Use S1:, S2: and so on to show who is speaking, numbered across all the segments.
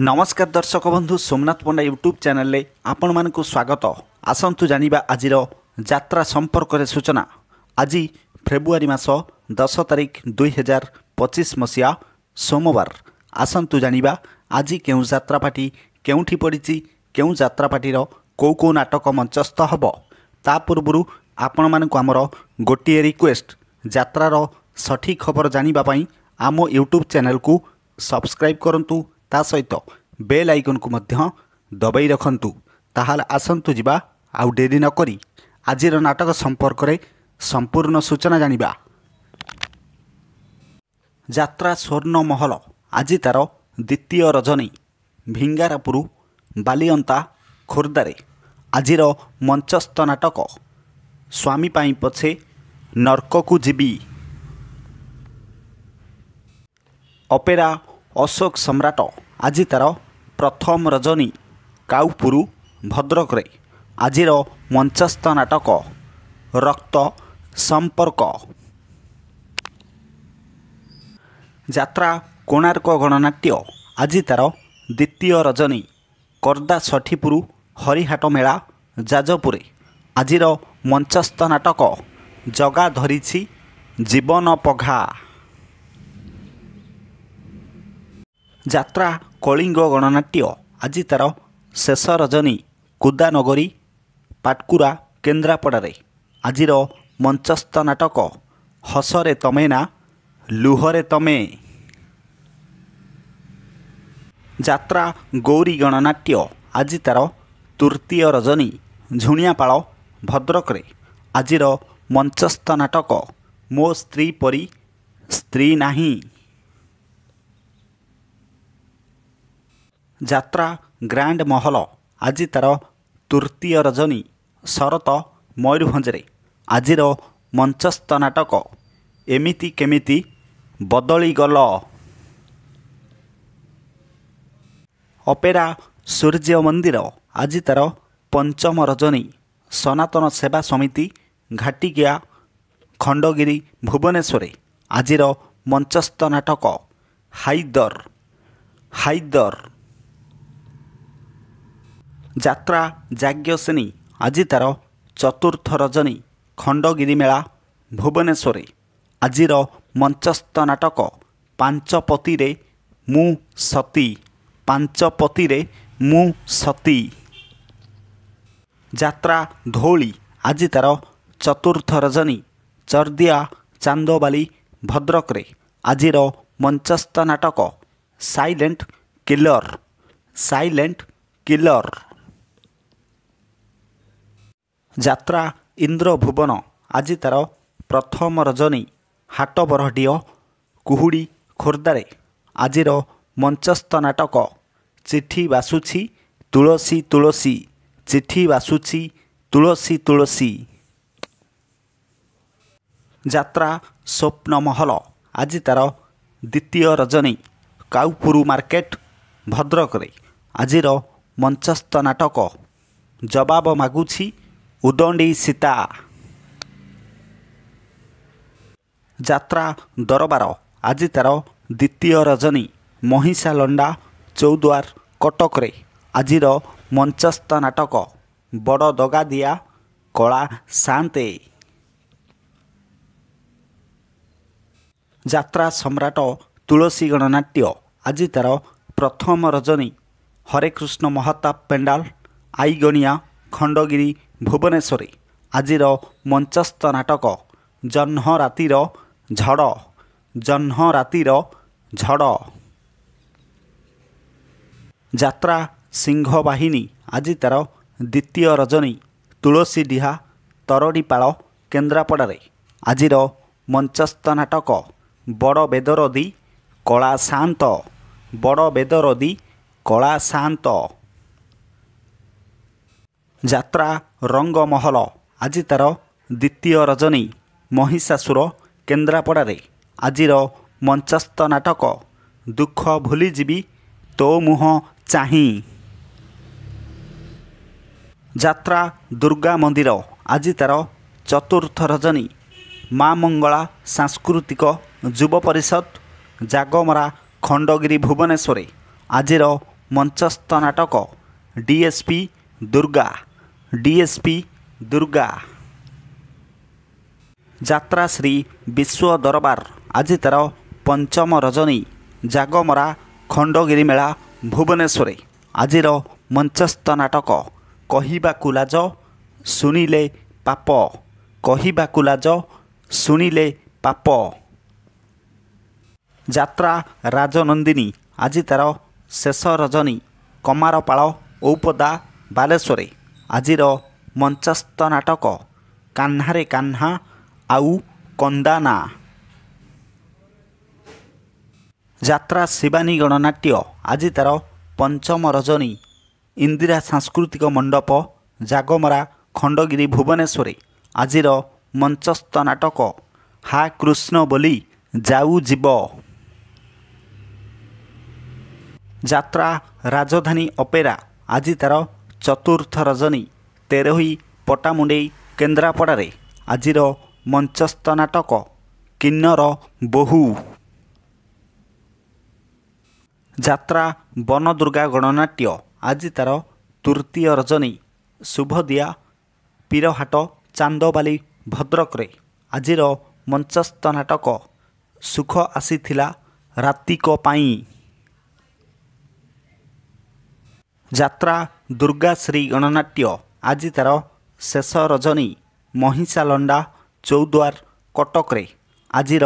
S1: नमस्कार दर्शक बंधु सोमनाथ पंडा यूट्यूब चैनल रे आपण मानकु स्वागत। आसंतु जानिबा आजिर यात्रा संपर्क रे सूचना। आज फेब्रुआरी मास 10 तारिख 2025 मसीहा सोमवार। आसंतु जानिबा आज केउ यात्रापाटी केउठी पड़िछि, केउ यात्रापाटीर कौ कौ नाटक मंचस्थ हबो। ता पूर्वरु आपण मानकु हमर गोटिए रिक्वेस्ट, यात्रार सठिक खबर जानिबा पई आम यूट्यूब चैनल को सब्सक्राइब करंतु, ता सहित बेल आइकन को मध्य दबाई रखंतु। ताहाल आसंतु जिबा आउ डेरी न करी आजिर नाटक संपर्क रे संपूर्ण सूचना जानिबा। यात्रा स्वर्ण महल आज तार द्वितीय रजनी भिंगारापुर बालिअंता खोर्दारे आजिर मंचस्थ नाटक स्वामी पाई पछे नर्क को जीवी। अपेरा अशोक सम्राट आज तार प्रथम रजनी काउपुरु भद्रक रे आजिर मंचस्थ नाटक रक्त संपर्क। यात्रा कोणार्क गणनाट्य आज तार द्वितीय रजनी कर्दा षठीपुरु हरिहाट मेला जाजपुरे आजिर मंचस्थ नाटक जगा धरिछि जीवन पघा। यात्रा कलिंग गणनाट्य आज तार शेष रजनी कुदानगरी पाटकुरा केन्द्रापड़ारे आजिर मंचस्थ नाटक हसरे तमे ना लुहरे तमे। यात्रा गौरी गणनाट्य आज तार तृतीय रजनी झुणियापाଳ भद्रक रे आजिर मंचस्थ नाटक मो स्त्री परी स्त्री नाही। यात्रा ग्रांड महल आज तार तृतीय रजनी शरत मयूरभंजरे आजिर मंचस्थ नाटक एमिति केमिति बदली गल। अपेरा सूर्य मंदिर आज तार पंचम रजनी सनातन सेवा समिति घाटिकिया खंडगिरी भुवनेश्वरे आजिर मंचस्थ नाटक हाइदर हाइदर। यात्रा जाग्ञसेनी आज तार चतुर्थ रजनी खंडगिरी मेला भुवनेश्वरे आजिर मंचस्थ नाटक पांचपति रे मु सती पांचपति रे मु सती। यात्रा धौली आज तार चतुर्थ रजनी चर्दिया चांदोबाली भद्रक रे आजिर मंचस्थ नाटक साइलेंट किलर साइलेंट किलर। यात्रा इंद्रभुवन आज तार प्रथम रजनी हाट बरहडीह कुहुड़ी खोर्दारे आजिर मंचस्थ नाटक चिठी बासुछि तुलसी तुलसी चिठी बासुछि तुलसी तुलसी। यात्रा स्वप्न महल आज तार द्वितीय रजनी काउपुरु मार्केट भद्रक रे आजिर मंचस्थ नाटक जवाब मागुछि उदंडी सीता। यात्रा दरबार आज तार द्वितीय रजनी महिषा लंडा चौद्वार कटक रे आजिर मंचस्थ नाटक बड़ दगा दिया कला शांते। यात्रा सम्राट तुलसी गणनाट्य आज तार प्रथम रजनी हरेकृष्ण महताब पेंडाल आईगणिया खंडगिरी भुवनेश्वरे आजिर मंचस्थ नाटक जह्न रातिर झड़ जह्न रातिर झड़। यात्रा सिंह बाहिनी आज तार द्वितीय रजनी तुलसी डिहा तरडीपाଳ केन्द्रापड़ारे आजिर मंचस्थ नाटक बड़ बेदरदी कला शांत बड़ बेदरदी कला शांत। यात्रा रंग महल आज तार द्वितीय रजनी महिषासुर केन्द्रापड़ारे आजिर मंचस्थ नाटक दुख भूलीजीवी तो मुह चाही। यात्रा दुर्गा मंदिर आज तार चतुर्थ रजनी माँ मंगला सांस्कृतिक युव परिषद जागमरा खंडगिरी भुवनेश्वरे आजिर ମଞ୍ଚସ୍ଥ ନାଟକ ଡିଏସ୍ପି ଦୁର୍ଗା ଯାତ୍ରା ଶ୍ରୀ ବିଶ୍ୱ ଦରବାର ଆଜି ତାର ପଞ୍ଚମ ରଜନୀ ଜାଗମରା ଖଣ୍ଡଗିରି ମେଳା ଭୁବନେଶ୍ୱରରେ ଆଜିର ମଞ୍ଚସ୍ଥ ନାଟକ କହିବାକୁ ଲାଜ ଶୁଣିଲେ ପାପ ଯାତ୍ରା ରାଜନନ୍ଦିନୀ ଆଜି ତାର ଶେଷ ରଜନୀ କମାରପାଳ ଔପଦା ବାଲେଶ୍ୱରରେ ଆଜିର ମଞ୍ଚସ୍ଥ ନାଟକ କାହ୍ନାରେ କାହ୍ନା ଆଉ କନ୍ଦାନା ଯାତ୍ରା ଶିବାନୀ ଗଣନାଟ୍ୟ ଆଜି ତାର ପଞ୍ଚମ ରଜନୀ ଇନ୍ଦିରା ସାଂସ୍କୃତିକ ମଣ୍ଡପ ଜାଗମରା ଖଣ୍ଡଗିରି ଭୁବନେଶ୍ୱରରେ ଆଜିର ମଞ୍ଚସ୍ଥ ନାଟକ ହା କୃଷ୍ଣ ବୋଲି ଯାଉ ଯିବ ଯାତ୍ରା ରାଜଧାନୀ ଅପେରା ଆଜି ତାର ଚତୁର୍ଥ ରଜନୀ ତେରୋହି ପଟାମୁଣ୍ଡେଇ କେନ୍ଦ୍ରାପଡ଼ାରେ ଆଜିର ମଞ୍ଚସ୍ଥ ନାଟକ କିନ୍ନର ବୋହୂ ଯାତ୍ରା ବନଦୁର୍ଗା ଗଣନାଟ୍ୟ ଆଜି ତାର ତୃତୀୟ ରଜନୀ ଶୁଭଦିଆ ପୀରହାଟ ଚାନ୍ଦବାଲି ଭଦ୍ରକରେ ଆଜିର ମଞ୍ଚସ୍ଥ ନାଟକ ସୁଖ ଆସିଥିଲା ରାତିକ ପାଇଁ ଯାତ୍ରା ଦୁର୍ଗାଶ୍ରୀ ଗଣନାଟ୍ୟ ଆଜି ତାର ଶେଷ ରଜନୀ ମହିଷାଲଣ୍ଡା ଚୌଦ୍ୱାର କଟକରେ ଆଜିର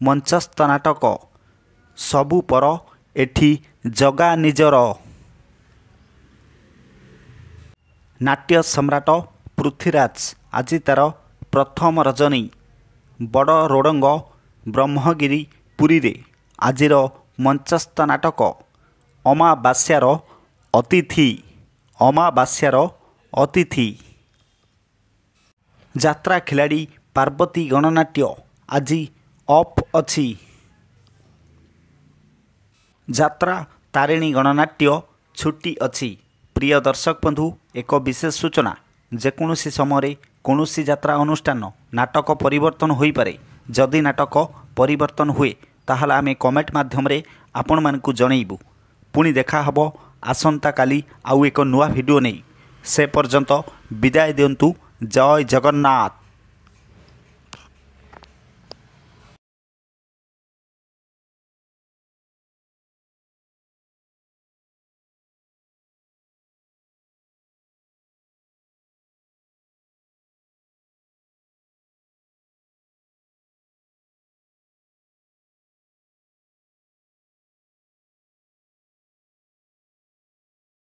S1: ମଞ୍ଚସ୍ଥ ନାଟକ ସବୁ ପର ଏଠି ଜଗା ନିଜର ନାଟ୍ୟ ସମ୍ରାଟ ପୃଥ୍ୱୀରାଜ ଆଜି ତାର ପ୍ରଥମ ରଜନୀ ବଡ଼ ରୋଡ଼ଙ୍ଗ ବ୍ରହ୍ମଗିରି ପୁରୀରେ ଆଜିର ମଞ୍ଚସ୍ଥ ନାଟକ ଅମାବାସ୍ୟାର ଅତିଥି ଯାତ୍ରା ଖିଲାଡ଼ି ପାର୍ବତୀ ଗଣନାଟ୍ୟ ଆଜି ଅଫ୍ ଅଛି ଯାତ୍ରା ତାରିଣୀ ଗଣନାଟ୍ୟ ଛୁଟି ଅଛି ପ୍ରିୟ ଦର୍ଶକ ବନ୍ଧୁ ଏକ ବିଶେଷ ସୂଚନା ଯେକୌଣସି ସମୟରେ କୌଣସି ଯାତ୍ରା ଅନୁଷ୍ଠାନ ନାଟକ ପରିବର୍ତ୍ତନ ହୋଇପାରେ ଯଦି ନାଟକ ପରିବର୍ତ୍ତନ ହୁଏ ତାହେଲେ ଆମେ କମେଣ୍ଟ ମାଧ୍ୟମରେ ଆପଣମାନଙ୍କୁ ଜଣାଇବୁ ପୁଣି ଦେଖା ହେବ ଆସନ୍ତାକାଲି ଆଉ ଏକ ନୂଆ ଭିଡ଼ିଓ ନେଇ ସେ ପର୍ଯ୍ୟନ୍ତ ବିଦାୟ ଦିଅନ୍ତୁ ଜୟ ଜଗନ୍ନାଥ।